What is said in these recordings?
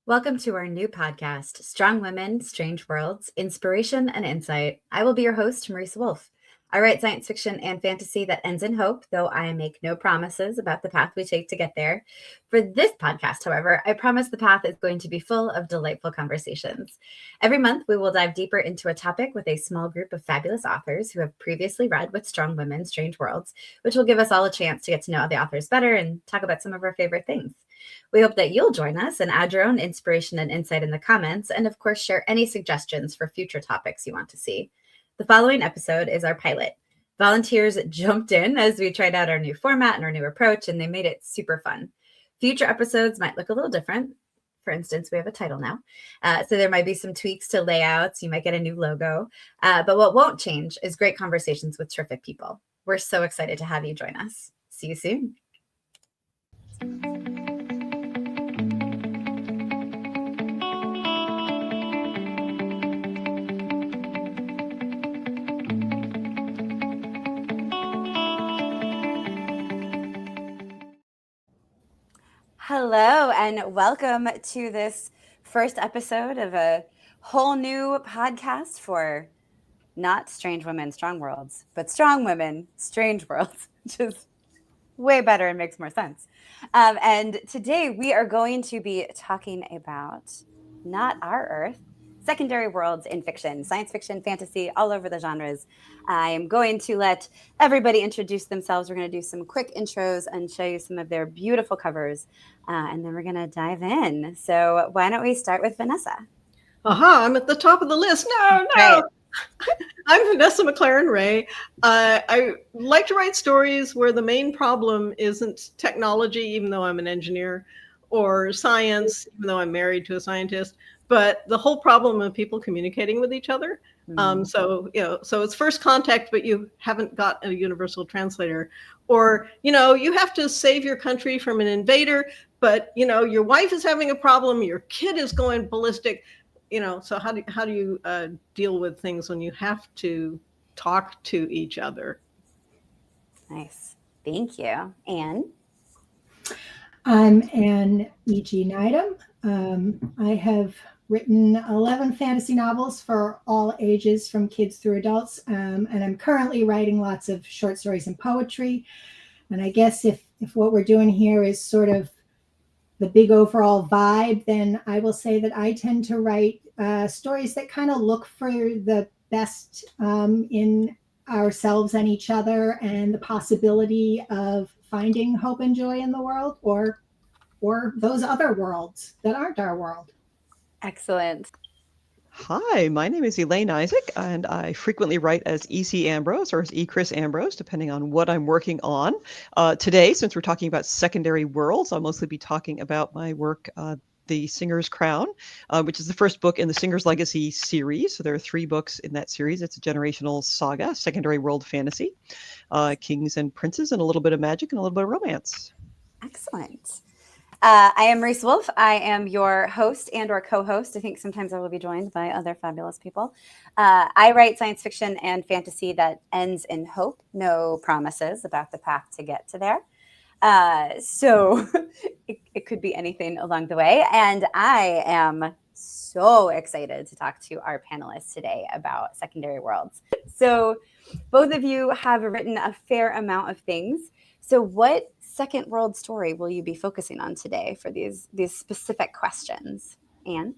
Welcome to our new podcast, Strong Women, Strange Worlds, Inspiration and Insight. I will be your host, Marisa Wolf. I write science fiction and fantasy that ends in hope, though I make no promises about the path we take to get there. For this podcast, however, I promise the path is going to be full of delightful conversations. Every month, we will dive deeper into a topic with a small group of fabulous authors who have previously read with Strong Women, Strange Worlds, which will give us all a chance to get to know the authors better and talk about some of our favorite things. We hope that you'll join us and add your own inspiration and insight in the comments, and of course, share any suggestions for future topics you want to see. The following episode is our pilot. Volunteers jumped in as we tried out our new format and our new approach, and they made it super fun. Future episodes might look a little different. For instance, we have a title now. So there might be some tweaks to layouts. You might get a new logo. But what won't change is great conversations with terrific people. We're so excited to have you join us. See you soon. Hello, and welcome to this first episode of a whole new podcast for not Strange Women, Strong Worlds, but Strong Women, Strange Worlds, which is way better and makes more sense. And today we are going to be talking about Not Our Earth, secondary worlds in fiction, science fiction, fantasy, all over the genres. I am going to let everybody introduce themselves. We're going to do some quick intros and show you some of their beautiful covers. And then we're going to dive in. So why don't we start with Vanessa? I'm at the top of the list. No. Right. I'm Vanessa MacLaren-Wray. I like to write stories where the main problem isn't technology, even though I'm an engineer, or science, even though I'm married to a scientist, but the whole problem of people communicating with each other. So it's first contact, but you haven't got a universal translator. Or, you have to save your country from an invader, but, your wife is having a problem, your kid is going ballistic. So how do you deal with things when you have to talk to each other? Nice. Thank you. Anne? I'm Anne E.G. Nydam. I have written 11 fantasy novels for all ages, from kids through adults, and I'm currently writing lots of short stories and poetry. And I guess if what we're doing here is sort of the big overall vibe, then I will say that I tend to write stories that kind of look for the best in ourselves and each other, and the possibility of finding hope and joy in the world, or those other worlds that aren't our world. Excellent. Hi, my name is Elaine Isaak, and I frequently write as E.C. Ambrose or as E. Chris Ambrose, depending on what I'm working on. Today, since we're talking about secondary worlds, I'll mostly be talking about my work, The Singer's Crown, which is the first book in the Singer's Legacy series. So there are 3 books in that series. It's a generational saga, secondary world fantasy, kings and princes, and a little bit of magic and a little bit of romance. Excellent. I am Marisa Wolf. I am your host and or co-host. I think sometimes I will be joined by other fabulous people. I write science fiction and fantasy that ends in hope, no promises about the path to get to there. So it could be anything along the way. And I am so excited to talk to our panelists today about secondary worlds. So both of you have written a fair amount of things. So what second world story will you be focusing on today for these specific questions? Anne?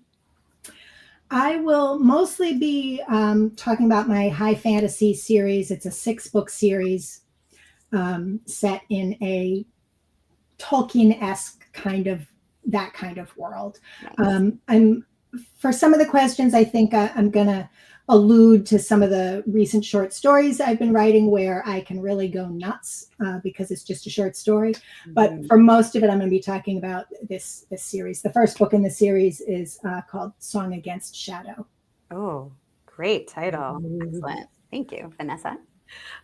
I will mostly be talking about my high fantasy series. It's a 6-book series set in a Tolkien-esque that kind of world. Nice. For some of the questions, I think I'm going to allude to some of the recent short stories I've been writing where I can really go nuts because it's just a short story. But for most of it, I'm going to be talking about this series. The first book in the series is called Song Against Shadow. Oh, great title. Excellent. Thank you. Vanessa?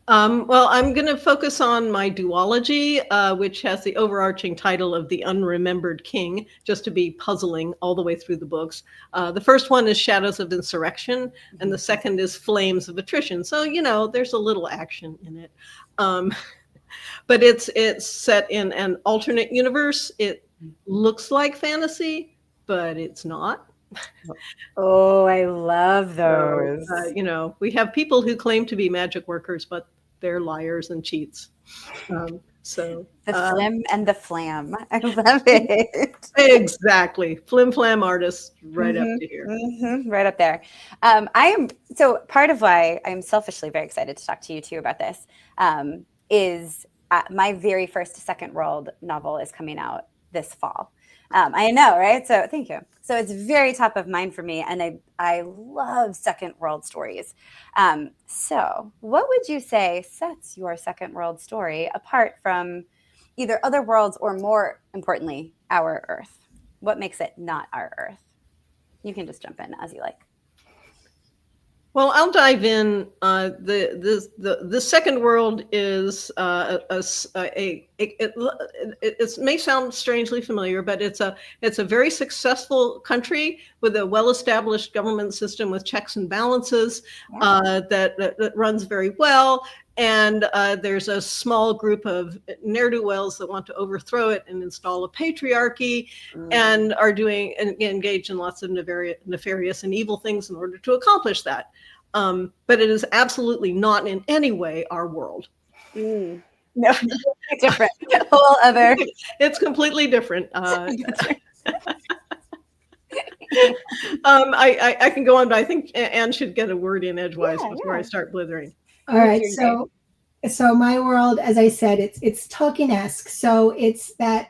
Well, I'm going to focus on my duology, which has the overarching title of The Unremembered King, just to be puzzling all the way through the books. The first one is Shadows of Insurrection, and the second is Flames of Attrition. So, there's a little action in it. But it's set in an alternate universe. It looks like fantasy, but it's not. Oh, I love So, those. we have people who claim to be magic workers, but they're liars and cheats. So The flim and the flam. I love it. exactly, flim flam artists, right up to here. Right up there. So part of why I'm selfishly very excited to talk to you too about this is my very first Second World novel is coming out this fall. I know, right? So thank you. So it's very top of mind for me, and I love Second World stories. So what would you say sets your Second World story apart from either other worlds or, more importantly, our Earth? What makes it not our Earth? You can just jump in as you like. Well, I'll dive in. The Second World is it may sound strangely familiar, but it's a very successful country with a well-established government system with checks and balances that runs very well. And there's a small group of ne'er-do-wells that want to overthrow it and install a patriarchy, and are engaged in lots of nefarious and evil things in order to accomplish that. But it is absolutely not in any way our world. No, different. Whole other. It's completely different. I can go on, but I think Anne should get a word in edgewise before I start blithering. All right. So my world, as I said, it's Tolkien-esque. So it's that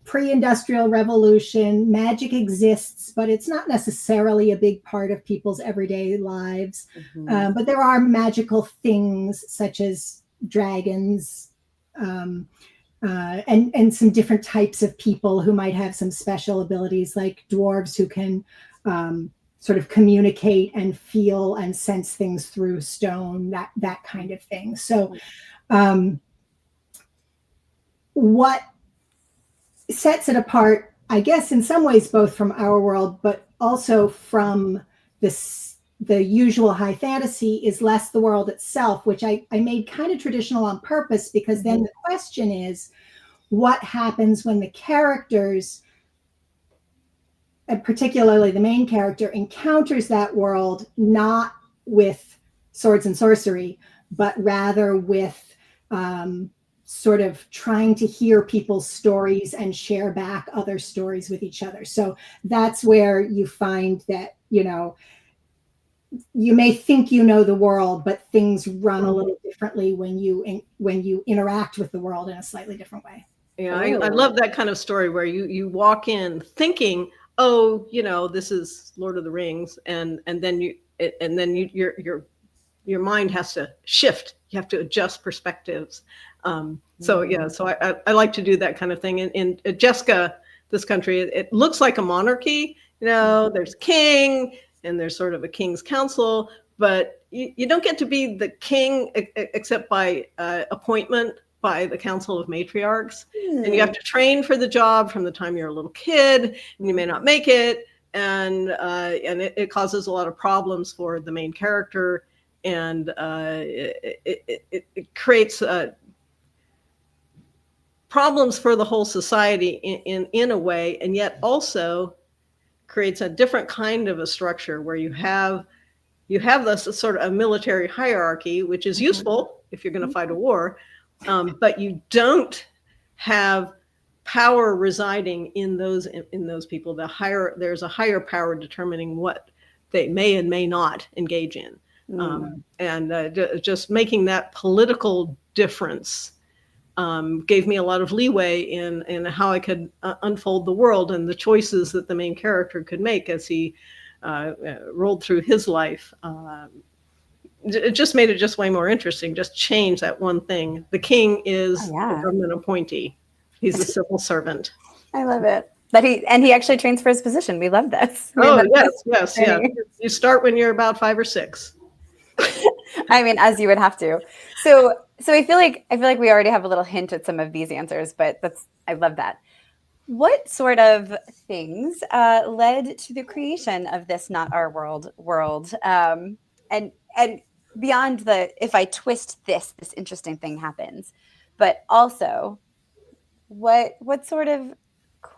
pre-industrial revolution. Magic exists, but it's not necessarily a big part of people's everyday lives. But there are magical things such as dragons, and some different types of people who might have some special abilities, like dwarves who can sort of communicate and feel and sense things through stone, that kind of thing. So what sets it apart, I guess, in some ways, both from our world, but also from the usual high fantasy, is less the world itself, which I made kind of traditional on purpose, because then the question is, what happens when the characters, and particularly the main character, encounters that world not with swords and sorcery, but rather with sort of trying to hear people's stories and share back other stories with each other. So that's where you find that, you may think you know the world, but things run a little differently when you interact with the world in a slightly different way. Yeah, I love that kind of story where you walk in thinking, oh, this is Lord of the Rings, and then your mind has to shift. You have to adjust perspectives. So I like to do that kind of thing. In Jessica, this country, it looks like a monarchy. There's king, and there's sort of a king's council, but you don't get to be the king except by appointment by the Council of Matriarchs. And you have to train for the job from the time you're a little kid, and you may not make it. And it causes a lot of problems for the main character. And it creates problems for the whole society in a way, and yet also creates a different kind of a structure where you have this sort of a military hierarchy, which is useful if you're going to fight a war, but you don't have power residing in those people. There's a higher power determining what they may and may not engage in. Just making that political difference gave me a lot of leeway in how I could unfold the world and the choices that the main character could make as he rolled through his life. It just made it just way more interesting. Just change that one thing. The king is a government appointee. He's a civil servant. I love it. But he actually trains for his position. We love this. Yes. You start when you're about 5 or 6. I mean, as you would have to. So I feel like we already have a little hint at some of these answers, but I love that. What sort of things led to the creation of this not our world? And beyond if I twist this interesting thing happens, but also what sort of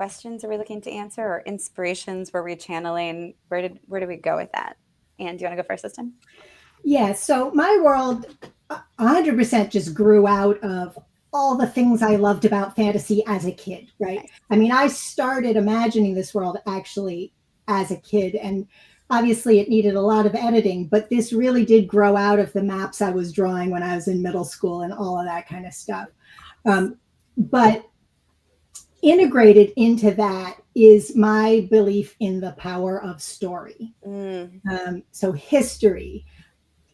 questions are we looking to answer, or inspirations were we channeling? Where did we go with that? And do you want to go first this time? Yeah, so my world 100% just grew out of all the things I loved about fantasy as a kid, right? Nice. I mean, I started imagining this world actually as a kid, and obviously it needed a lot of editing, but this really did grow out of the maps I was drawing when I was in middle school and all of that kind of stuff. But integrated into that is my belief in the power of story. So history,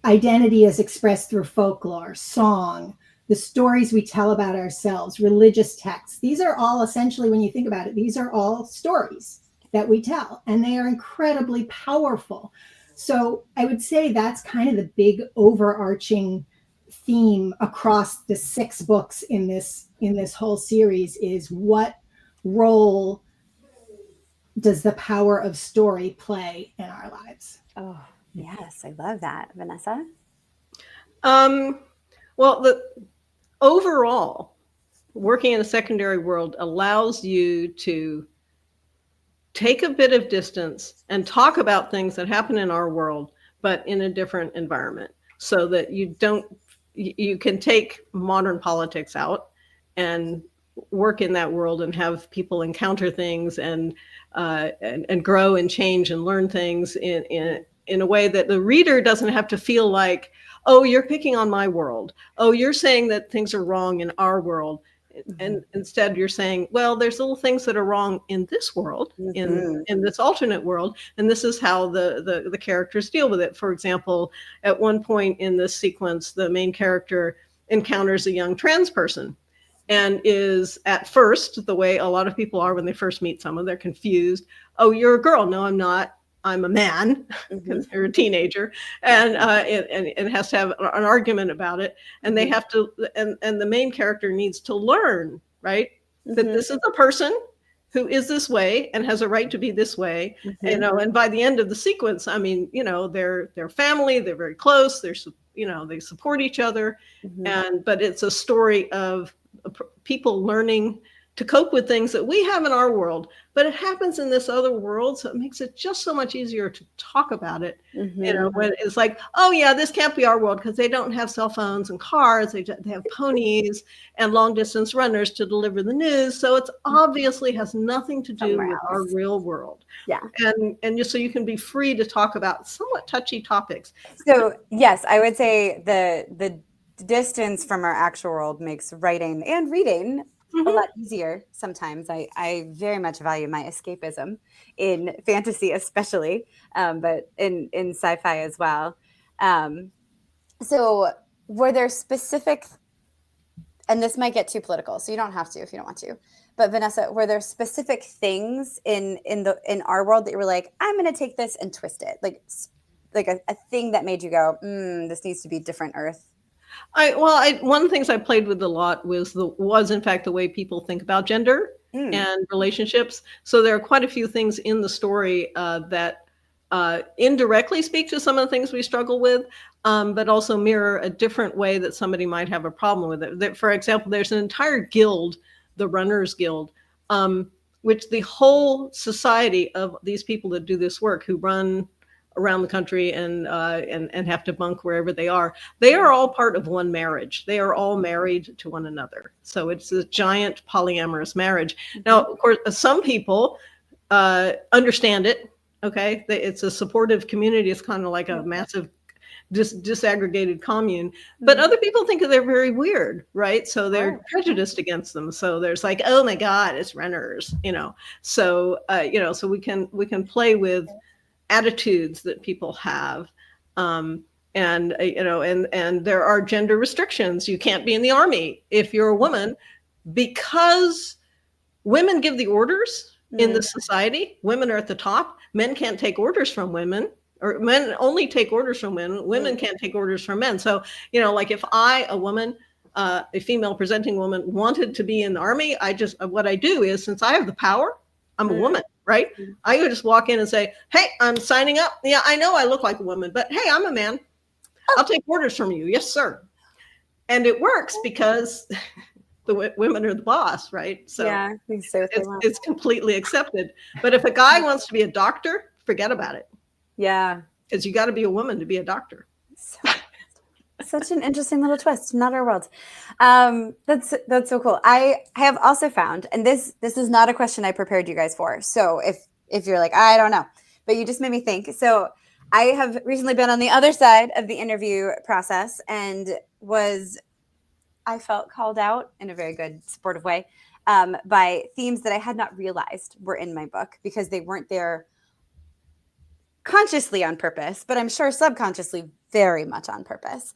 identity as expressed through folklore, song, the stories we tell about ourselves, religious texts. These are all essentially, when you think about it, these are all stories that we tell, and they are incredibly powerful. So I would say that's kind of the big overarching theme across the 6 books in this whole series, is what role does the power of story play in our lives? Oh, yes, I love that. Vanessa? Well, the overall, working in a secondary world allows you to take a bit of distance and talk about things that happen in our world, but in a different environment, so that you can take modern politics out and work in that world and have people encounter things and grow and change and learn things in a way that the reader doesn't have to feel like, oh, you're picking on my world. Oh, you're saying that things are wrong in our world. And instead you're saying, well, there's little things that are wrong in this world, in this alternate world, and this is how the characters deal with it. For example, at one point in this sequence, the main character encounters a young trans person, and is at first, the way a lot of people are when they first meet someone, they're confused. Oh, you're a girl. No, I'm not. I'm a man, because they're a teenager, and has to have an argument about it. And they have to, and the main character needs to learn, right, that this is a person who is this way and has a right to be this way. And by the end of the sequence, I mean, they're family, they're very close, they support each other, but it's a story of people learning to cope with things that we have in our world, but it happens in this other world. So it makes it just so much easier to talk about it. When it's like, oh yeah, this can't be our world because they don't have cell phones and cars. They have ponies and long distance runners to deliver the news. So it's obviously has nothing to do with our real world. Yeah. And just so you can be free to talk about somewhat touchy topics. So yes, I would say the distance from our actual world makes writing and reading a lot easier sometimes. I very much value my escapism in fantasy, especially, but in sci-fi as well. So were there specific, and this might get too political, so you don't have to if you don't want to, but Vanessa, were there specific things in our world that you were like, I'm going to take this and twist it, like a thing that made you go, this needs to be different Earth? One of the things I played with a lot was in fact the way people think about gender and relationships. So there are quite a few things in the story that indirectly speak to some of the things we struggle with, but also mirror a different way that somebody might have a problem with it. For example, there's an entire guild, the Runners Guild, which the whole society of these people that do this work, who run around the country and have to bunk wherever they are all part of one marriage. They are all married to one another. So it's a giant polyamorous marriage. Now, of course, some people understand it. Okay, it's a supportive community. It's kind of like a massive disaggregated commune. But other people think that they're very weird, right? So they're prejudiced against them. So there's like, oh my God, it's runners, So so we can play with attitudes that people have, and there are gender restrictions. You can't be in the army if you're a woman, because women give the orders in the society. Women are at the top. Men can't take orders from women, or men only take orders from women. Women can't take orders from men. So like if a woman, a female presenting woman, wanted to be in the army, what I do is, since I have the power, I'm a woman, right? I could just walk in and say, hey, I'm signing up. Yeah, I know I look like a woman, but hey, I'm a man. I'll take orders from you. Yes, sir. And it works because women are the boss, right? So yeah, they say what they want. it's completely accepted. But if a guy wants to be a doctor, forget about it, Yeah. because you got to be a woman to be a doctor. So, such an interesting little twist. Not our world. That's so cool. I have also found, and this is not a question I prepared you guys for. So if you're like, I don't know, but you just made me think. So I have recently been on the other side of the interview process and I felt called out in a very good, supportive way by themes that I had not realized were in my book because they weren't there consciously on purpose, but I'm sure subconsciously very much on purpose.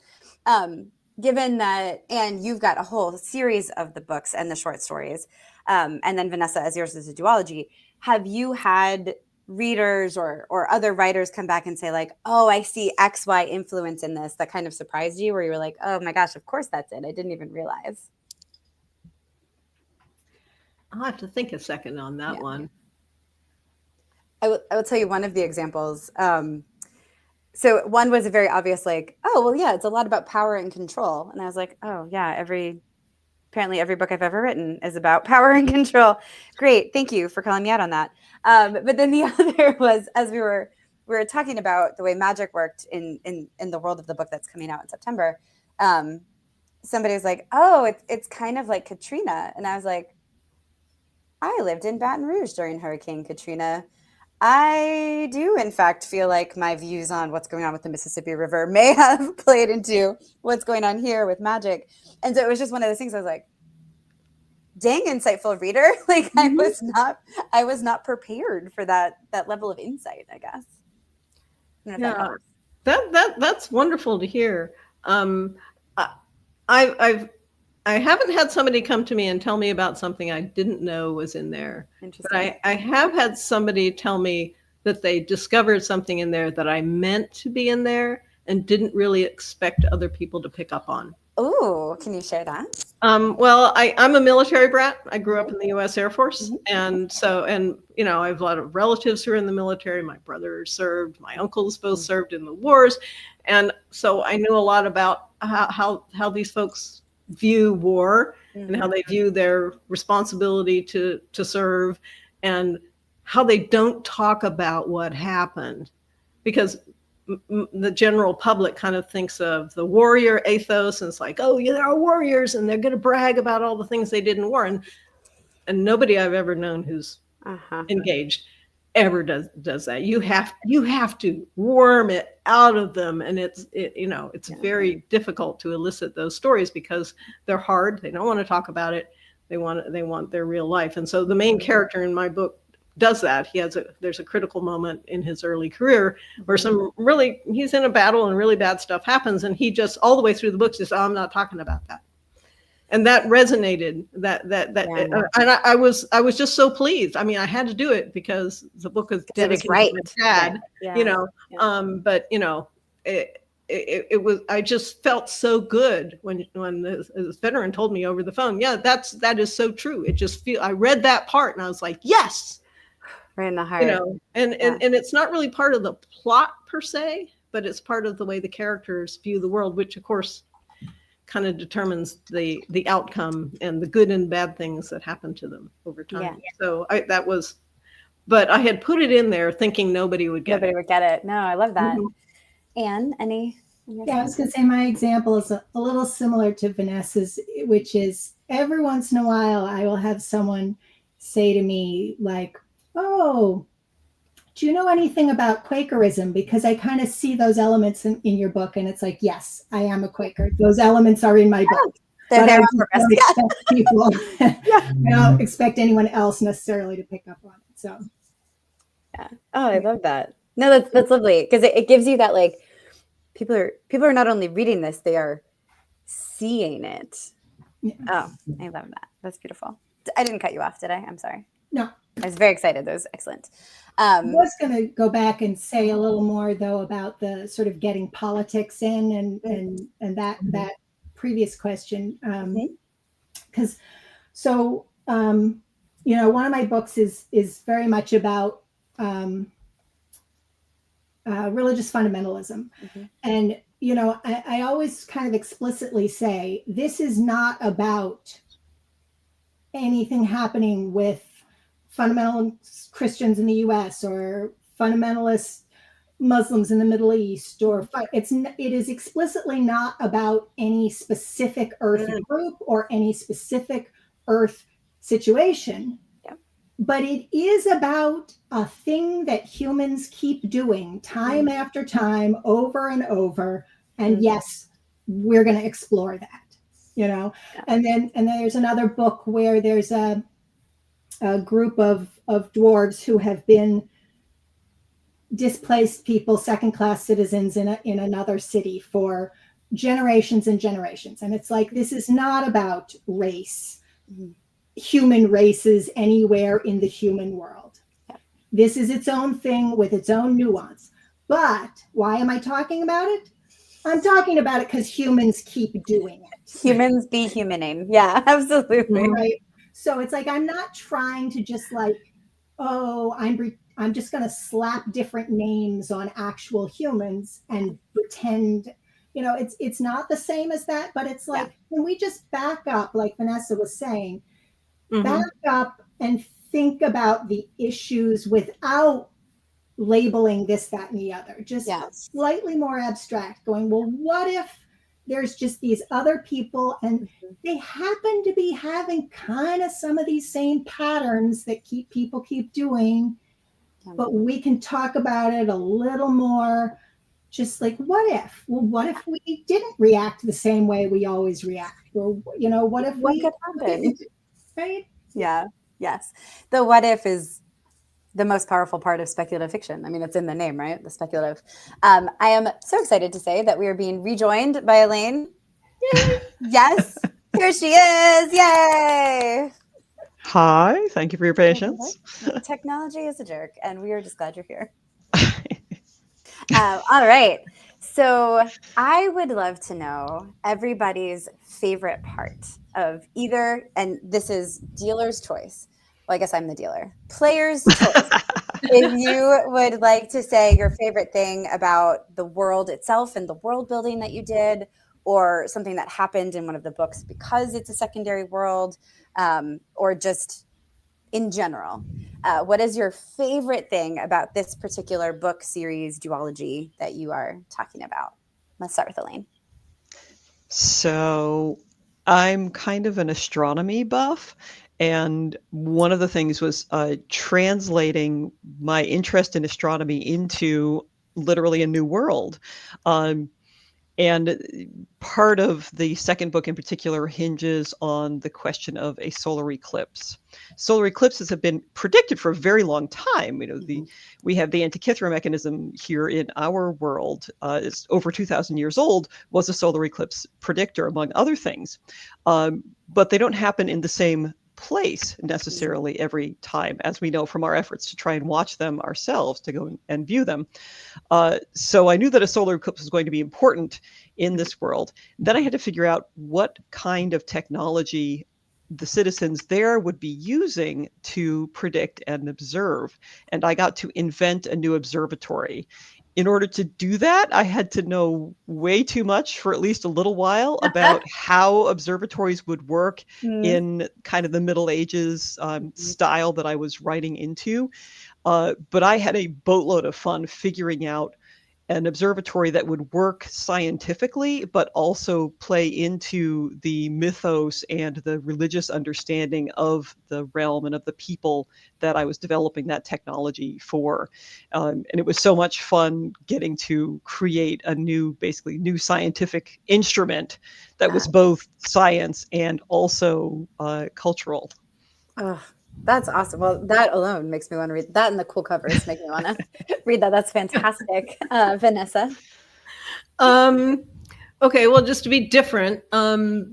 Given that, and you've got a whole series of the books and the short stories, and then Vanessa, as yours is a duology, have you had readers or other writers come back and say like, oh, I see XY influence in this that kind of surprised you, where you were like, oh my gosh, of course that's it. I didn't even realize. I'll have to think a second on that one. I will tell you one of the examples. So one was a very obvious, like, oh, well, yeah, it's a lot about power and control. And I was like, oh, yeah, apparently every book I've ever written is about power and control. Great. Thank you for calling me out on that. But then the other was, as we were talking about the way magic worked in the world of the book that's coming out in September, somebody was like, oh, it's kind of like Katrina. And I was like, I lived in Baton Rouge during Hurricane Katrina. I do, in fact, feel like my views on what's going on with the Mississippi River may have played into what's going on here with magic. And so it was just one of those things I was like, dang, insightful reader. Like I was not prepared for that level of insight, I guess. I don't know if that's wonderful to hear. I haven't had somebody come to me and tell me about something I didn't know was in there. But I have had somebody tell me that they discovered something in there that I meant to be in there and didn't really expect other people to pick up on. Oh, can you share that? Well, I'm a military brat. I grew up in the U.S. Air Force. And you know, I have a lot of relatives who are in the military. My brother served, my uncles both served in the wars. And so I knew a lot about how these folks view war and how they view their responsibility to serve and how they don't talk about what happened, because the general public kind of thinks of the warrior ethos and it's like, oh yeah, there are warriors and they're going to brag about all the things they did in war, and nobody I've ever known who's engaged ever does that. You have to worm it out of them, and it's very difficult to elicit those stories because they're hard. They don't want to talk about it. They want their real life. And so the main character in my book does that. There's a critical moment in his early career where he's in a battle and really bad stuff happens, and he just all the way through the book says, oh, I'm not talking about that. And that resonated. And I was just so pleased. I mean, I had to do it because the book is dedicated to my dad. But you know, it was. I just felt so good when this veteran told me over the phone. Yeah, that is so true. It just I read that part and I was like, yes, right in the heart. You know, and it's not really part of the plot per se, but it's part of the way the characters view the world, which of course kind of determines the outcome and the good and bad things that happen to them over time. Yeah. So but I had put it in there thinking nobody would get it. No, I love that. Anne, any? Yeah, I was going to say my example is a little similar to Vanessa's, which is every once in a while I will have someone say to me like, oh, do you know anything about Quakerism? Because I kind of see those elements in your book, and it's like, yes, I am a Quaker. Those elements are in my book. But I don't expect anyone else necessarily to pick up on it. So, yeah. Oh, I love that. No, that's lovely, because it gives you that, like, people are not only reading this, they are seeing it. Yeah. Oh, I love that. That's beautiful. I didn't cut you off, did I? I'm sorry. No. I was very excited. That was excellent. I was going to go back and say a little more, though, about the sort of getting politics in and that previous question. Because you know, one of my books is very much about religious fundamentalism. And, you know, I always kind of explicitly say, this is not about anything happening with fundamentalist Christians in the US or fundamentalist Muslims in the Middle East, or it is explicitly not about any specific Earth group or any specific Earth situation, but it is about a thing that humans keep doing time after time, over and over. And yes, we're going to explore that, you know. And then there's another book where there's a group of dwarves who have been displaced people, second-class citizens in another city for generations and generations. And it's like, this is not about race, human races anywhere in the human world. This is its own thing with its own nuance. But why am I talking about it? I'm talking about it because humans keep doing it. Humans be humaning. Yeah, absolutely. Right. So it's like, I'm not trying to just like, oh, I'm just going to slap different names on actual humans and pretend, you know, it's not the same as that, but it's like, when we just back up, like Vanessa was saying, back up and think about the issues without labeling this, that, and the other, just slightly more abstract, going, well, what if there's just these other people and they happen to be having kind of some of these same patterns that people keep doing, but we can talk about it a little more, just like, what if? Well, what if we didn't react the same way we always react? Or, you know, what if what could happen? Right? Yeah. Yes. The what if is the most powerful part of speculative fiction. I mean, it's in the name, right? The speculative. I am so excited to say that we are being rejoined by Elaine. Yay! Yes, here she is. Yay! Hi, thank you for your patience. Technology is a jerk, and we are just glad you're here. All right. So I would love to know everybody's favorite part of either, and this is dealer's choice. Well, I guess I'm the dealer. Player's choice. If you would like to say your favorite thing about the world itself and the world building that you did, or something that happened in one of the books because it's a secondary world, or just in general, what is your favorite thing about this particular book series duology that you are talking about? Let's start with Elaine. So I'm kind of an astronomy buff. And one of the things was translating my interest in astronomy into literally a new world. And part of the second book in particular hinges on the question of a solar eclipse. Solar eclipses have been predicted for a very long time. You know, we have the Antikythera mechanism here in our world. Is over 2,000 years old, was a solar eclipse predictor, among other things. But they don't happen in the same place necessarily every time, as we know from our efforts to try and watch them ourselves, to go and view them. So I knew that a solar eclipse was going to be important in this world. Then I had to figure out what kind of technology the citizens there would be using to predict and observe. And I got to invent a new observatory. In order to do that, I had to know way too much for at least a little while about how observatories would work in kind of the Middle Ages style that I was writing into. But I had a boatload of fun figuring out an observatory that would work scientifically, but also play into the mythos and the religious understanding of the realm and of the people that I was developing that technology for. And it was so much fun getting to create a basically new scientific instrument that was both science and also cultural. Oh, that's awesome. Well, that alone makes me want to read that, and the cool covers make me want to read that. That's fantastic. Vanessa? Okay, well, just to be different, one of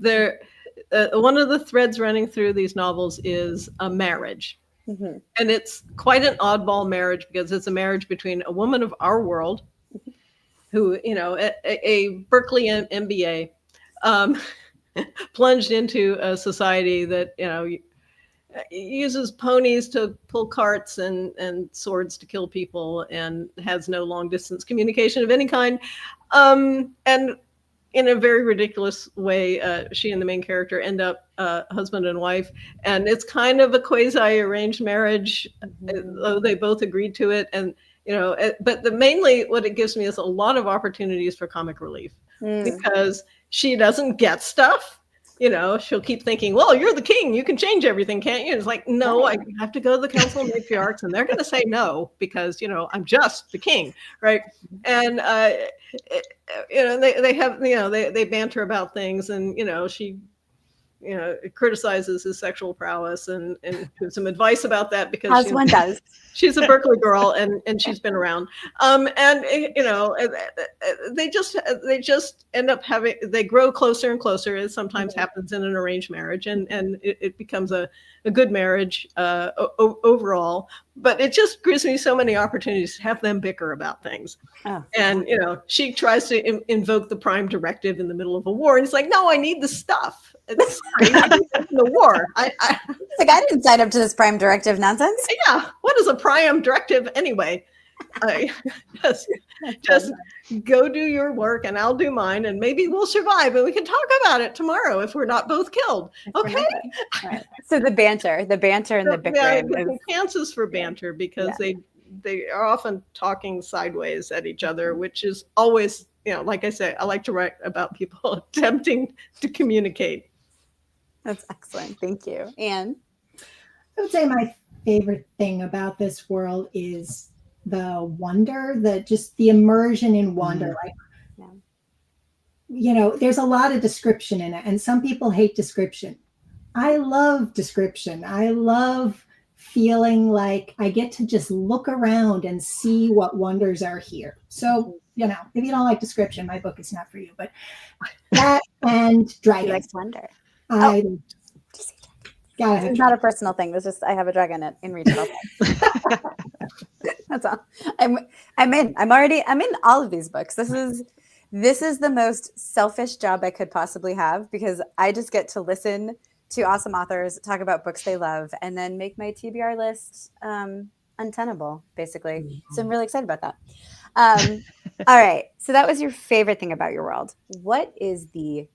the threads running through these novels is a marriage. And it's quite an oddball marriage because it's a marriage between a woman of our world who, you know, a Berkeley MBA, plunged into a society that, you know, uses ponies to pull carts and swords to kill people and has no long distance communication of any kind. And, in a very ridiculous way, she and the main character end up husband and wife, and it's kind of a quasi-arranged marriage, though they both agreed to it. And but mainly what it gives me is a lot of opportunities for comic relief, because she doesn't get stuff. She'll keep thinking, well, you're the king, you can change everything, can't you? It's like, no, I have to go to the council of matriarchs, and they're going to say no, because I'm just the king, right? And they have they banter about things, and she criticizes his sexual prowess and gives some advice about that, because as one does. She's a Berkeley girl, and she's been around. And they just end up they grow closer and closer, as sometimes happens in an arranged marriage, and it becomes a good marriage overall. But it just gives me so many opportunities to have them bicker about things. Oh. And she tries to invoke the prime directive in the middle of a war, and it's like, no, I need the stuff. Sorry, I need the war. I didn't sign up to this prime directive nonsense. Yeah, what is a prime directive anyway? Just go do your work, and I'll do mine, and maybe we'll survive, and we can talk about it tomorrow if we're not both killed. Okay. Right. So the banter, and the bickering. Yeah, chances for banter, because they are often talking sideways at each other, which is always, like I say, I like to write about people attempting to communicate. That's excellent. Thank you. Anne? I would say my favorite thing about this world is the wonder, just the immersion in wonder. There's a lot of description in it, and some people hate description. I love description. I love feeling like I get to just look around and see what wonders are here. So, if you don't like description, my book is not for you. But that and dragons. He likes wonder. It's not a personal thing. It's just I have a dragon in retail. That's all. I'm in. I'm in all of these books. This is the most selfish job I could possibly have, because I just get to listen to awesome authors talk about books they love, and then make my TBR list untenable, basically. So I'm really excited about that. All right. So that was your favorite thing about your world. What is the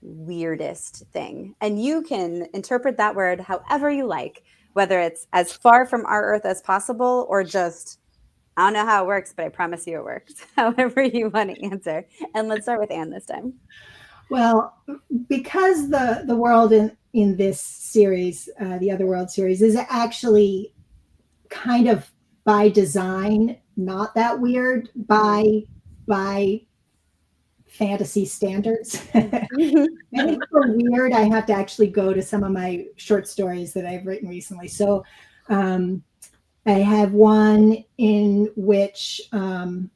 weirdest thing? And you can interpret that word however you like, whether it's as far from our earth as possible, or just, I don't know how it works, but I promise you it works. However you want to answer. And let's start with Anne this time. Well, because the world in this series, the Otherworld series, is actually kind of by design not that weird by fantasy standards. I think for weird, I have to actually go to some of my short stories that I've written recently. So I have one in which the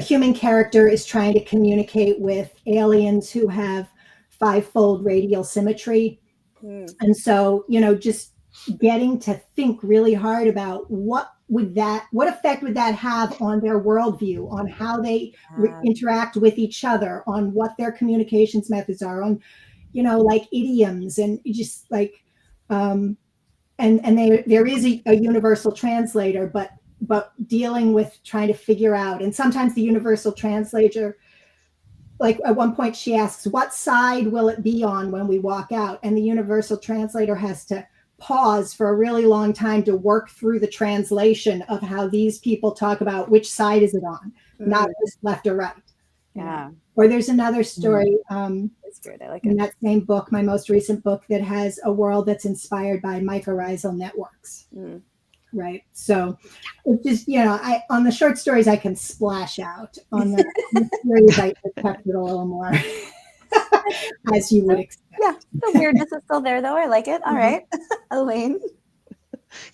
human character is trying to communicate with aliens who have five-fold radial symmetry. And so, just getting to think really hard about what effect would that have on their worldview, on how they interact with each other, on what their communications methods are, on, like idioms, and just like, and there is a universal translator, but dealing with trying to figure out, and sometimes the universal translator, like at one point she asks, what side will it be on when we walk out? And the universal translator has to pause for a really long time to work through the translation of how these people talk about which side is it on, not just left or right. Yeah. Or there's another story That's good. I like in it. that same book, my most recent book, that has a world that's inspired by mycorrhizal networks. Right. So it's just, on the short stories, I can splash out. On the series, I protect it a little more, as you would expect. Yeah, the weirdness is still there, though. I like it. All right. Elaine?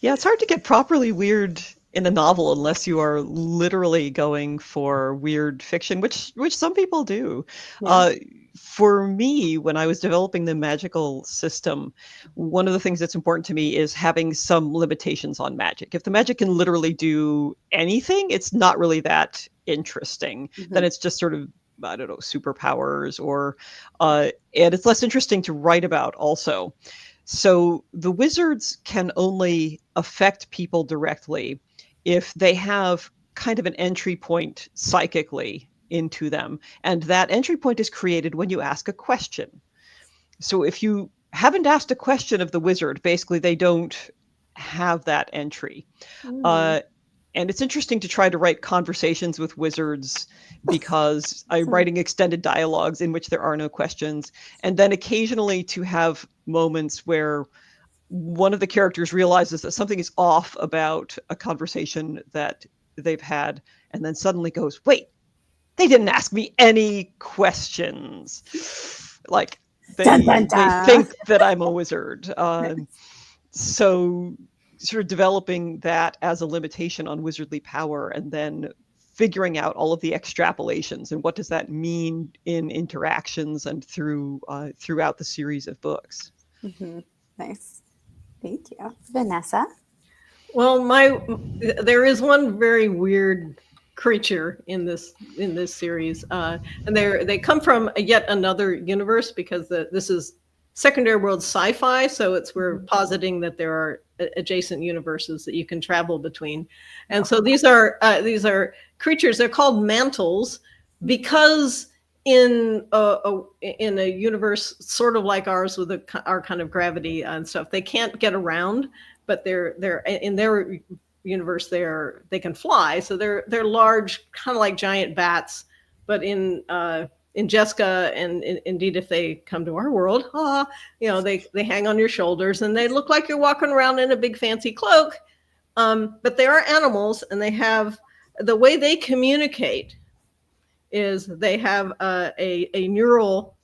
Yeah, it's hard to get properly weird in a novel unless you are literally going for weird fiction, which some people do. Yeah. For me, when I was developing the magical system, one of the things that's important to me is having some limitations on magic. If the magic can literally do anything, it's not really that interesting. Then it's just sort of, I don't know, superpowers, or and it's less interesting to write about also. So the wizards can only affect people directly if they have kind of an entry point psychically into them. And that entry point is created when you ask a question. So if you haven't asked a question of the wizard, basically they don't have that entry. And it's interesting to try to write conversations with wizards because I'm writing extended dialogues in which there are no questions. And then occasionally to have moments where one of the characters realizes that something is off about a conversation that they've had, and then suddenly goes, wait, they didn't ask me any questions. Like Dun, dun, they dun. think that I'm a wizard. So sort of developing that as a limitation on wizardly power, and then figuring out all of the extrapolations and what does that mean in interactions and throughout the series of books. Nice. Thank you. Vanessa? Well, there is one very weird creature in this series, and they come from yet another universe, because this is secondary world sci-fi, so we're positing that there are adjacent universes that you can travel between, and so these are creatures. They're called mantles because in a universe sort of like ours with our kind of gravity and stuff, they can't get around, but they're in their universe they can fly, so they're large, kind of like giant bats. But in Jessica, and indeed if they come to our world, they hang on your shoulders and they look like you're walking around in a big fancy cloak, but they are animals, and they have the way they communicate is they have a neural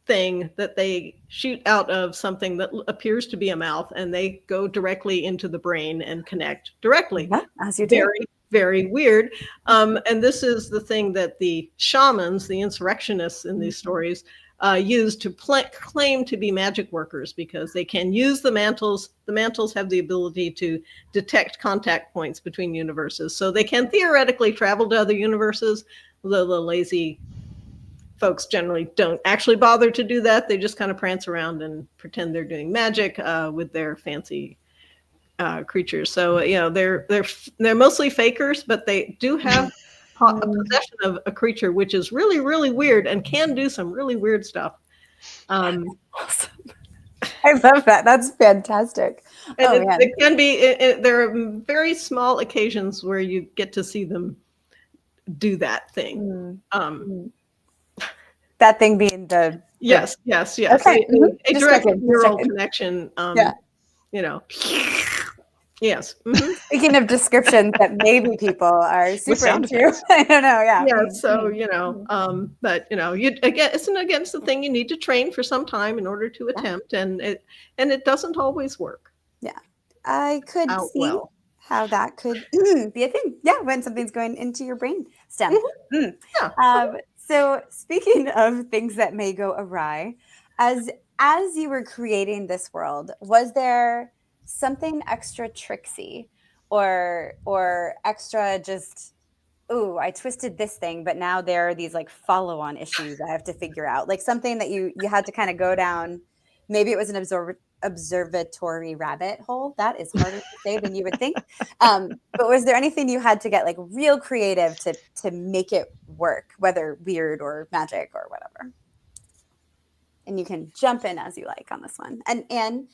thing that they shoot out of something that appears to be a mouth, and they go directly into the brain and connect directly. Yeah, as you do. Very, very weird. And this is the thing that the shamans, the insurrectionists in these stories, use to claim to be magic workers, because they can use the mantles. The mantles have the ability to detect contact points between universes, so they can theoretically travel to other universes, although the lazy folks generally don't actually bother to do that. They just kind of prance around and pretend they're doing magic with their fancy creatures. So they're mostly fakers, but they do have a possession of a creature which is really, really weird and can do some really weird stuff. Awesome. I love that. That's fantastic. And it can be. There are very small occasions where you get to see them do that thing. That thing being the yes. Okay. A direct neural connection. Yes. Speaking of descriptions that maybe people are super into, I don't know. Yeah. So but it's the thing you need to train for some time in order to attempt, and it doesn't always work. Yeah, I could see how that could be a thing. Yeah, when something's going into your brain stem. Yeah. So speaking of things that may go awry, as you were creating this world, was there something extra tricksy or extra just, I twisted this thing, but now there are these like follow-on issues I have to figure out, like something that you had to kind of go down. Maybe it was an observatory rabbit hole. That is harder to say than you would think. But was there anything you had to get like real creative to make it work, whether weird or magic or whatever? And you can jump in as you like on this one. And Anne,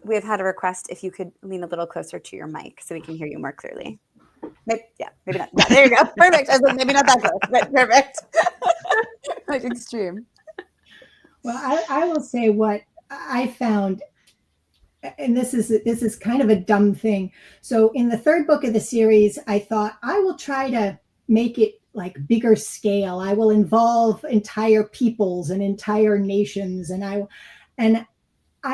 we have had a request if you could lean a little closer to your mic so we can hear you more clearly. Maybe not. Yeah, there you go. Perfect. I was like, maybe not that close, but perfect. Like extreme. Well, I will say what I found, and this is kind of a dumb thing. So in the third book of the series, I thought I will try to make it like bigger scale. I will involve entire peoples and entire nations, and I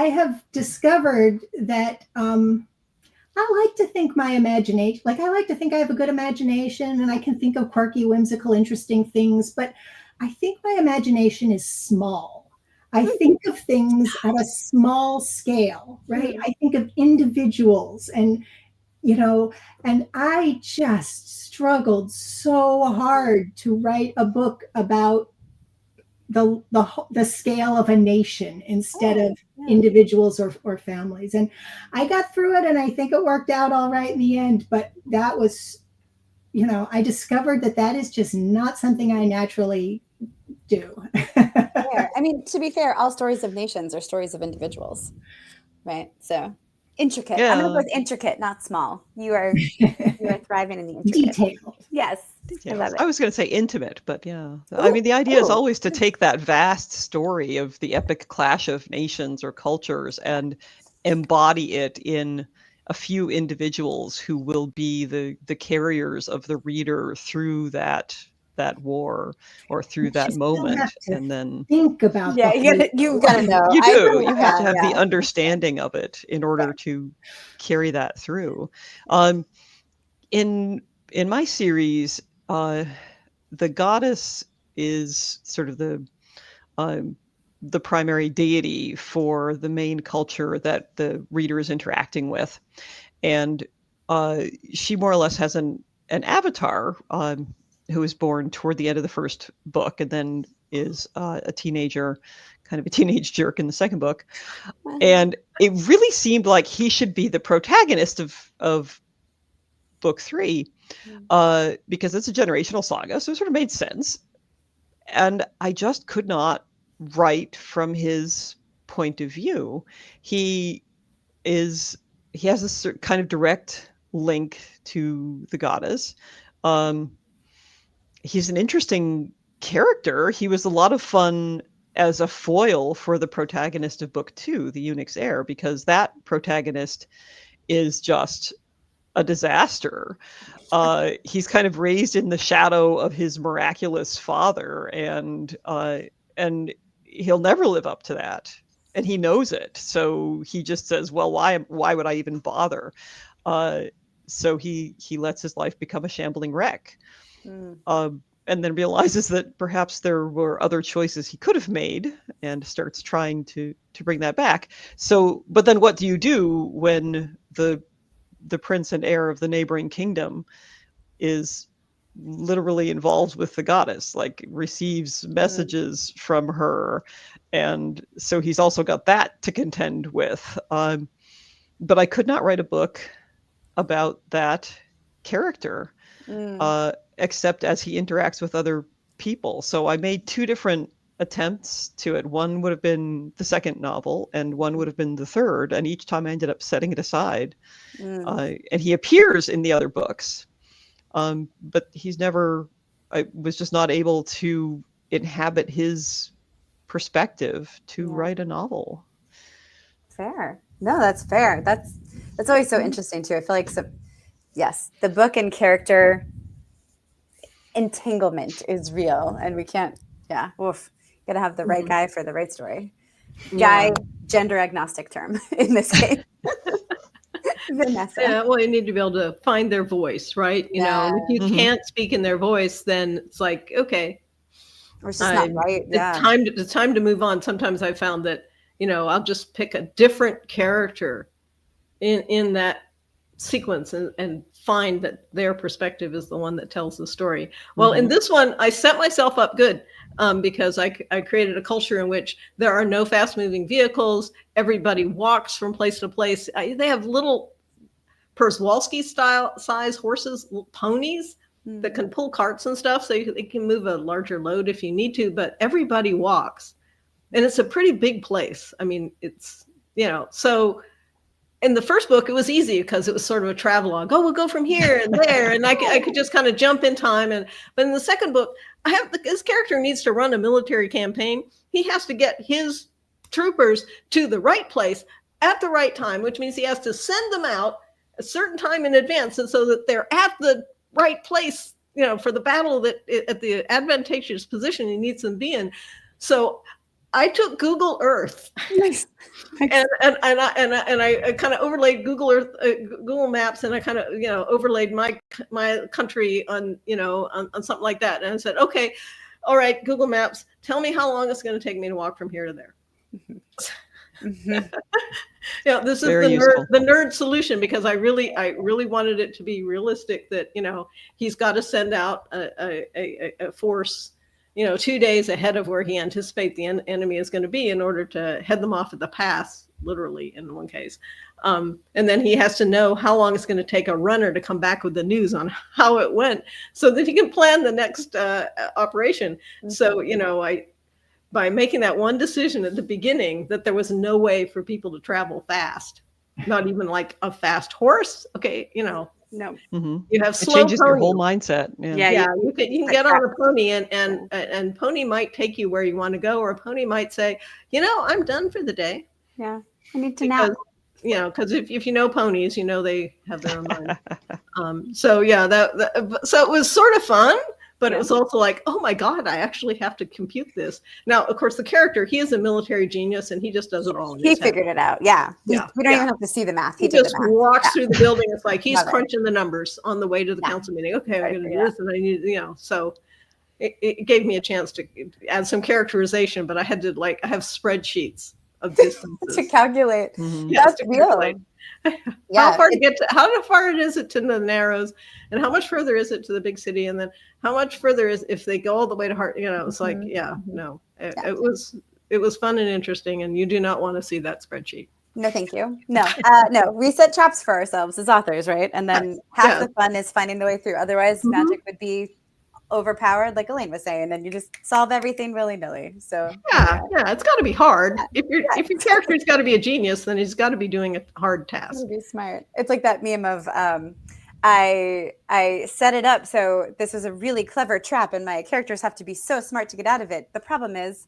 have discovered that I like to think my imagination, like I like to think I have a good imagination and I can think of quirky, whimsical, interesting things, but I think my imagination is small. I think of things at a small scale, right? I think of individuals and I just struggled so hard to write a book about the scale of a nation instead of individuals or families. And I got through it, and I think it worked out all right in the end. But that was I discovered that is just not something I naturally do. Fair. I mean, to be fair, all stories of nations are stories of individuals, right? So intricate. I'm going to go with intricate, not small. You are thriving in the intricate. Detailed. Yes. I love it. I was going to say intimate, but yeah. Ooh, I mean, the idea is always to take that vast story of the epic clash of nations or cultures and embody it in a few individuals who will be the carriers of the reader through that war or through that moment. And then think about you've got to know. You do. You have to have the understanding of it in order to carry that through. In my series, the goddess is sort of the primary deity for the main culture that the reader is interacting with, and she more or less has an avatar who is born toward the end of the first book, and then is a teenager, kind of a teenage jerk in the second book, and it really seemed like he should be the protagonist of book 3. Because it's a generational saga, so it sort of made sense. And I just could not write from his point of view. He has a certain kind of direct link to the goddess. He's an interesting character. He was a lot of fun as a foil for the protagonist of book 2, the eunuch's heir, because that protagonist is just a disaster. He's kind of raised in the shadow of his miraculous father, and he'll never live up to that, and he knows it. So he just says, "Well, why would I even bother?" So he lets his life become a shambling wreck, and then realizes that perhaps there were other choices he could have made, and starts trying to bring that back. So, but then what do you do when the prince and heir of the neighboring kingdom is literally involved with the goddess, like receives messages from her, and so he's also got that to contend with. But I could not write a book about that character, except as he interacts with other people. So I made 2 different attempts to it. One would have been the second novel, and one would have been the third, and each time I ended up setting it aside. And he appears in the other books, but I was just not able to inhabit his perspective to write a novel. Fair. No, that's fair. That's always so interesting too. I feel like yes, the book and character entanglement is real, and we can't. Yeah, gotta have the right guy for the right story. Guy, gender agnostic term in this case. Vanessa. Yeah, well, you need to be able to find their voice, right? You know, and if you can't speak in their voice, then it's like, okay, or it's just not right. It's time to move on. Sometimes I found that, I'll just pick a different character in that sequence and find that their perspective is the one that tells the story. Well, in this one, I set myself up good because I created a culture in which there are no fast-moving vehicles. Everybody walks from place to place. They have little Przewalski style size horses, ponies that can pull carts and stuff, so they can move a larger load if you need to, but everybody walks. And it's a pretty big place. I mean, it's, so in the first book, it was easy because it was sort of a travelogue. Oh, we'll go from here and there. And I could just kind of jump in time. But in the second book, his character needs to run a military campaign. He has to get his troopers to the right place at the right time, which means he has to send them out a certain time in advance, and so that they're at the right place, for the battle that at the advantageous position he needs them to be in. So I took Google Earth, and I kind of overlaid Google Earth, Google Maps, and I kind of overlaid my country on on something like that, and I said, okay, all right, Google Maps, tell me how long it's going to take me to walk from here to there. This is the nerd solution, because I really wanted it to be realistic that he's got to send out a force 2 days ahead of where he anticipates the enemy is going to be in order to head them off at the pass literally in one case. And then he has to know how long it's going to take a runner to come back with the news on how it went so that he can plan the next operation. So, by making that one decision at the beginning that there was no way for people to travel fast, not even like a fast horse. Okay, No. You have It slow changes your whole ponies. mindset. Yeah. You can get on a pony and pony might take you where you want to go, or a pony might say, I'm done for the day. Yeah. I need to nap. Because if you know ponies, they have their own mind. So it was sort of fun, but it was also like, oh my God, I actually have to compute this. Now, of course, the character, he is a military genius and he just does it all. He figured it out. Yeah. We don't even have to see the math. He just walks through the building. It's like he's Love it. crunching the numbers on the way to the council meeting. Okay, I'm going to do this and I need, so it gave me a chance to add some characterization, but I had to I have spreadsheets of distances. to calculate. That's real. How far is it to the Narrows, and how much further is it to the big city, and then how much further is if they go all the way to Hart? It's like it was fun and interesting, and you do not want to see that spreadsheet. No, thank you. No, no. We set traps for ourselves as authors, right? And then half the fun is finding the way through. Otherwise, magic would be overpowered, like Elaine was saying, and you just solve everything willy-nilly. So it's got to be hard. If your character's got to be a genius, then he's got to be doing a hard task. Be smart. It's like that meme of I set it up so this was a really clever trap, and my characters have to be so smart to get out of it. The problem is,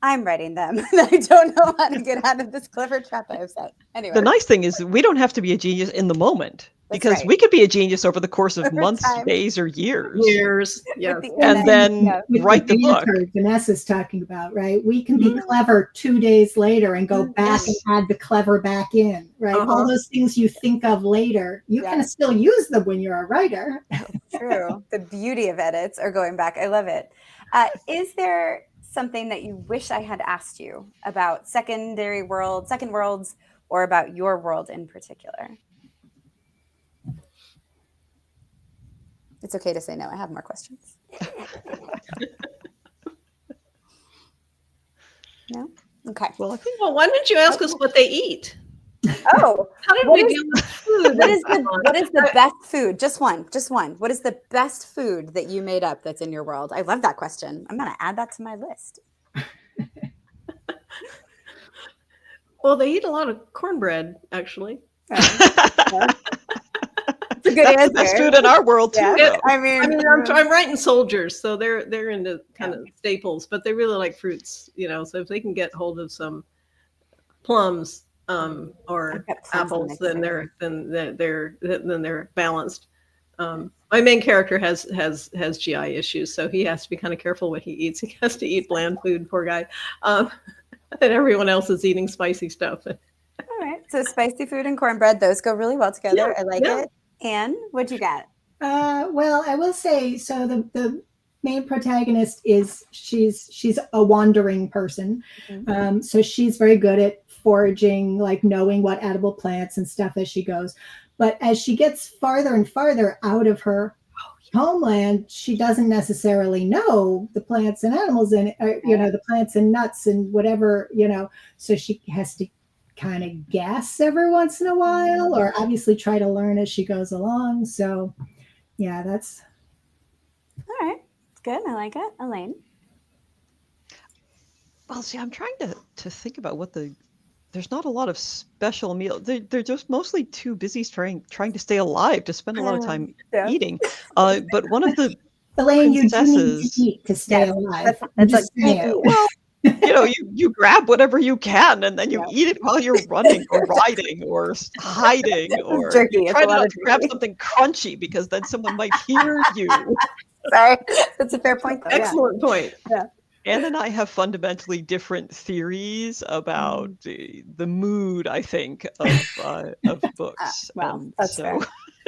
I'm writing them, and I don't know how to get out of this clever trap I have set. Anyway, the nice thing is we don't have to be a genius in the moment. Because we could be a genius over the course of months, days, or years. Yeah. And then write the book. Vanessa's talking about, right? We can be clever 2 days later and go back and add the clever back in, right? All those things you think of later, you can still use them when you're a writer. True. The beauty of edits or going back. I love it. Is there something that you wish I had asked you about second worlds, or about your world in particular? It's okay to say no. I have more questions. No? Okay. Well, I think. Well, why didn't you ask us what they eat? Oh, how did we deal with food? What is the best food? Just one. What is the best food that you made up that's in your world? I love that question. I'm going to add that to my list. Well, they eat a lot of cornbread, actually. It's a good answer. That's food in our world too. Yeah. I'm writing soldiers, so they're into kind of staples, but they really like fruits, So if they can get hold of some plums or apples, then they're balanced. My main character has GI issues, so he has to be kind of careful what he eats. He has to eat bland food, poor guy, and everyone else is eating spicy stuff. All right, so spicy food and cornbread, those go really well together. I like it. Anne, what'd you got? Well, I will say, so the main protagonist she's a wandering person. So she's very good at foraging, like knowing what edible plants and stuff as she goes. But as she gets farther and farther out of her homeland, she doesn't necessarily know the plants and animals and the plants and nuts and whatever, so she has to kind of guess every once in a while, or obviously try to learn as she goes along. So that's all right. Good. I like it. Elaine? Well, see, I'm trying to think about there's not a lot of special meal. They're just mostly too busy trying to stay alive to spend a lot of time eating. But one of the Elaine, you do need to eat to stay alive. That's well, you grab whatever you can and then you eat it while you're running or riding or hiding or jerky. Try not to grab something crunchy because then someone might hear you. Sorry, that's a fair point, though. Excellent point. Yeah. Anne and I have fundamentally different theories about the mood, I think, of books. That's fair.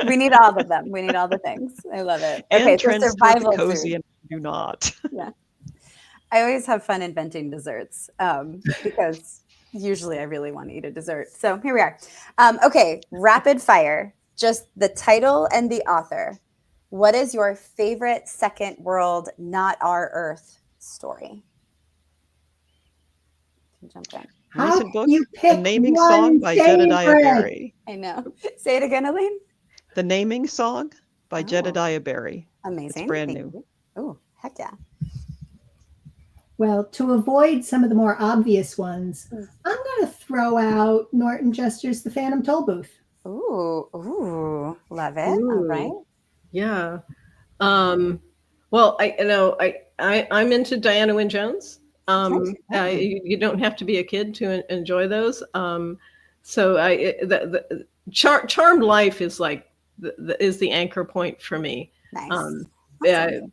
We need all of them. We need all the things. I love it. And trends toward the cozy and do not. Yeah. I always have fun inventing desserts because usually I really want to eat a dessert. So here we are. Okay, rapid fire. Just the title and the author. What is your favorite second world, not our Earth story? Jump in. How Recent can book, you The pick Naming one Song by Jedediah favorite? Barry. I know. Say it again, Elaine. The Naming Song by Oh. Jedediah Barry. Amazing. It's brand Thank new. you. Oh, heck yeah. Well, to avoid some of the more obvious ones, Mm. I'm going to throw out Norton Jester's The Phantom Tollbooth. Ooh, love it. Ooh. All right. Yeah. Well, I'm into Diana Wynne Jones. You don't have to be a kid to enjoy those. The Charmed Life is like is the anchor point for me. Nice. Awesome. Awesome.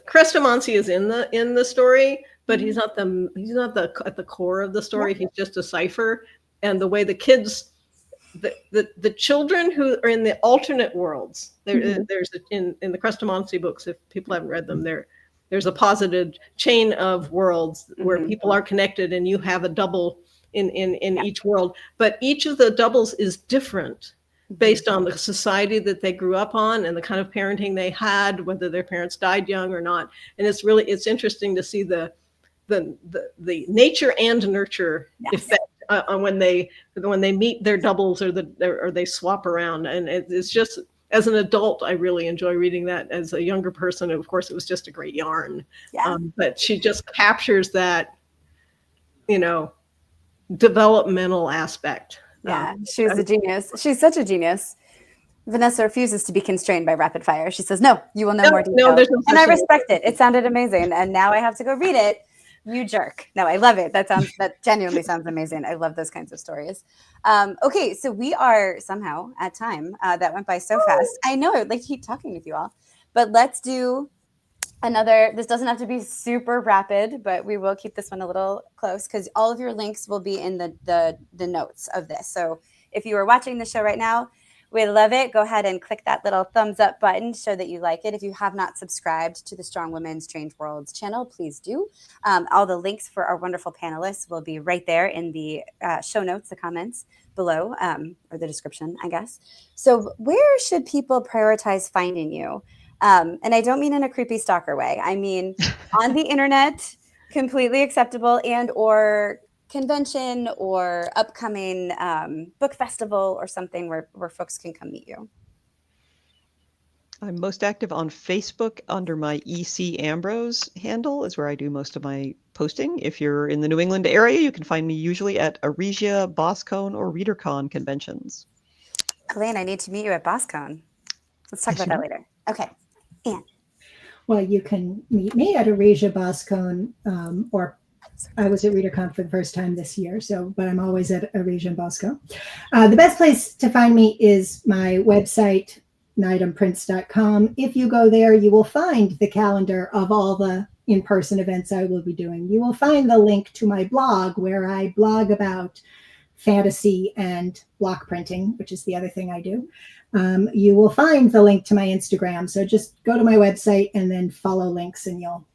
Crestomanci is in the story, but he's not at the core of the story. He's just a cipher, and the way the kids, the children who are in the alternate worlds, there's in the Crestomanci books, if people haven't read them, there's a posited chain of worlds where people are connected, and you have a double in each world, but each of the doubles is different based on the society that they grew up on and the kind of parenting they had, whether their parents died young or not. And it's interesting to see the nature and nurture effect when they meet their doubles or they swap around. And it's just, as an adult, I really enjoy reading that. As a younger person, of course, it was just a great yarn. But she just captures that, developmental aspect. Yeah, she's a genius. She's such a genius. Vanessa refuses to be constrained by rapid fire. She says, no, you will know more details. No, there's no and I respect it. It sounded amazing. And now I have to go read it. You jerk. No, I love it. That genuinely sounds amazing. I love those kinds of stories. Okay, so we are somehow at time. That went by so fast. I know, I would like to keep talking with you all. But let's do another. This doesn't have to be super rapid, but we will keep this one a little close because all of your links will be in the notes of this. So if you are watching the show right now, we love it. Go ahead and click that little thumbs up button, show that you like it. If you have not subscribed to the Strong Women, Strange Worlds channel, please do. All the links for our wonderful panelists will be right there in the show notes, the comments below, or the description, I guess. So where should people prioritize finding you? And I don't mean in a creepy stalker way. I mean on the internet, completely acceptable, and or convention or upcoming book festival or something where folks can come meet you. I'm most active on Facebook under my EC Ambrose handle is where I do most of my posting. If you're in the New England area, you can find me usually at Aresia, BosCon, or ReaderCon conventions. Elaine, I need to meet you at BosCon. Let's talk about that later. Okay. Anne. Well, you can meet me at Aresia, BosCon, or I was at ReaderCon for the first time this year, but I'm always at Aresia and BosCon. The best place to find me is my website, nydamprints.com. If you go there, you will find the calendar of all the in-person events I will be doing. You will find the link to my blog where I blog about fantasy and block printing, which is the other thing I do. You will find the link to my Instagram. So just go to my website and then follow links and you'll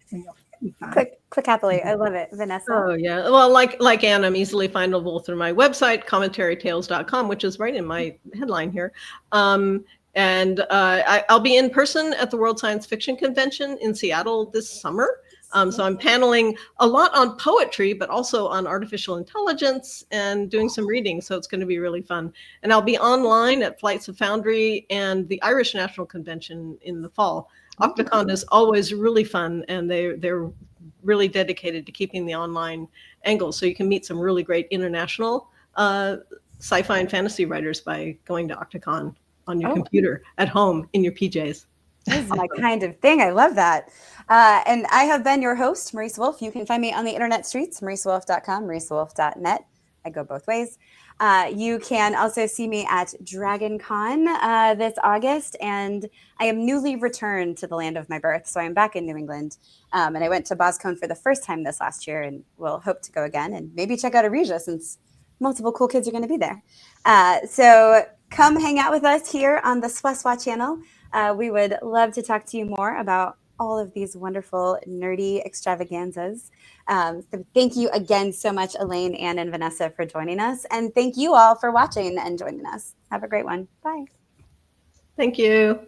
be fine. Click happily. I love it. Vanessa. Oh yeah. Well, like Anne, I'm easily findable through my website, commentarytales.com, which is right in my headline here. And I'll be in person at the World Science Fiction Convention in Seattle this summer. So I'm paneling a lot on poetry, but also on artificial intelligence and doing some reading. So it's going to be really fun. And I'll be online at Flights of Foundry and the Irish National Convention in the fall. Octocon is always really fun, and they're really dedicated to keeping the online angle. So you can meet some really great international sci-fi and fantasy writers by going to Octocon on your computer at home in your PJs. This is my kind of thing. I love that. And I have been your host, Marisa Wolf. You can find me on the internet streets, marisawolf.com, marisawolf.net. I go both ways. You can also see me at DragonCon this August, and I am newly returned to the land of my birth, so I'm back in New England. And I went to BosCon for the first time this last year, and will hope to go again, and maybe check out Aresia since multiple cool kids are going to be there. So come hang out with us here on the Swaswa channel. We would love to talk to you more about all of these wonderful nerdy extravaganzas. So thank you again so much, Elaine, Anne, and Vanessa, for joining us. And thank you all for watching and joining us. Have a great one. Bye. Thank you.